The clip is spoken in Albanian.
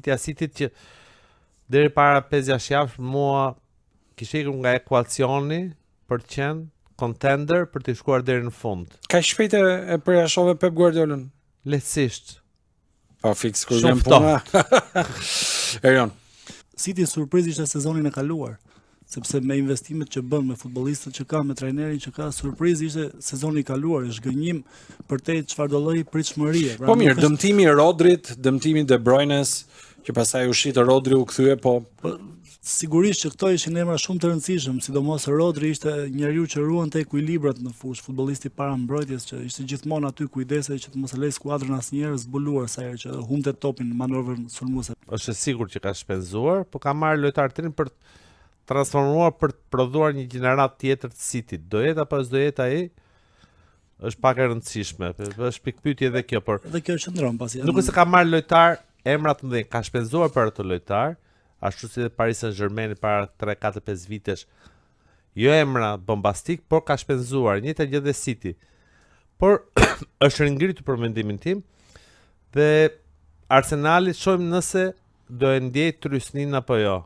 Cityt që deri para 5-6 javësh mua kishte ikur nga ekuacioni për të qenë contender për të shkuar deri në fund. Ka shpejt e përjashove Pep Guardiolën. Lehtësisht. Pa fix kur vjen puna. Erion. City surprizë ishte sezonin e kaluar, sepse me investimet që bën, me futbollistët që ka, me trajnerin që ka, surprizë ishte sezoni i kaluar, është gënjim për te çfarë do lloji pritshmërie. Po mirë, dëmtimi i Rodrit, dëmtimi De Bruynes, që pastaj u shit Rodri u kthye, po sigurisht që këto ishin emra shumë të rëndësishëm, sidomos Rodri ishte njeriu që ruante ekuilibrat në fushë, futbollisti para mbrojtjes që ishte gjithmonë aty kujdesej që të mos e lej skuadrën asnjëherë zbuluar sa herë që humte topin në manovrën sulmuese. Është sigurt që ka shpenzuar, por ka marrë lojtar të rinj për transformuar, për të prodhuar një gjenerat tjetër të Cityt. Do jetë apo s'do jetë ai? Është pak e rëndësishme. Është pikpyetje edhe kjo, por dhe kjo qëndron pasi. Nuk është se ka marrë lojtar emra të mëdhenj, ka shpenzuar për ato lojtar, ashtu si dhe Paris Saint-Germain para 3-4-5 vitesh. Jo emra bombastik, por ka shpenzuar, njëjtë gjë dhe City. Por është ringritur për mendimin tim dhe Arsenali shohim nëse do e ndjej trysnin apo jo.